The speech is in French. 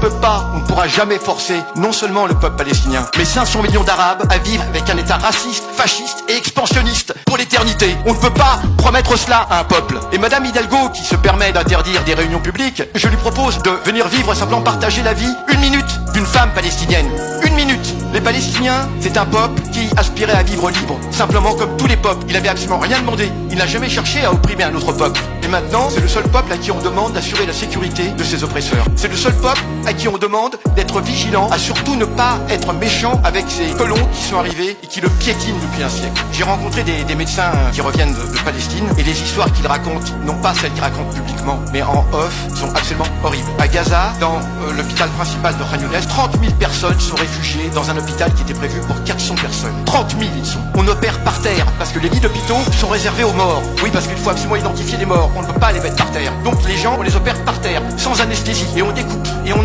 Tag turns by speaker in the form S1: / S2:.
S1: peut pas, on ne pourra jamais forcer non seulement le peuple palestinien, mais 500 millions d'Arabes à vivre avec un État raciste, fasciste et expansionniste pour l'éternité. On ne peut pas promettre cela à un peuple. Et Madame Hidalgo, qui se permet d'interdire des réunions publiques, je lui propose de venir vivre, simplement partager la vie, 1 minute, d'une femme palestinienne. 1 minute. Les Palestiniens, c'est un peuple qui aspirait à vivre libre, simplement comme tous les peuples. Il n'avait absolument rien demandé. Il n'a jamais cherché à opprimer un autre peuple. Et maintenant, c'est le seul peuple à qui on demande d'assurer la sécurité de ses oppresseurs. C'est le seul peuple à qui on demande d'être vigilant, à surtout ne pas être méchant avec ces colons qui sont arrivés et qui le piétinent depuis un siècle. J'ai rencontré des médecins qui reviennent de Palestine, et les histoires qu'ils racontent, non pas celles qu'ils racontent publiquement, mais en off, sont absolument horribles. À Gaza, dans l'hôpital principal de Khan Younes, 30 000 personnes sont réfugiées dans un hôpital qui était prévu pour 400 personnes. 30 000 ils sont. On opère par terre, parce que les lits d'hôpitaux sont réservés aux morts. Oui, parce qu'il faut absolument identifier les morts, on ne peut pas les mettre par terre. Donc les gens, on les opère par terre, sans anesthésie, et on découpe, et on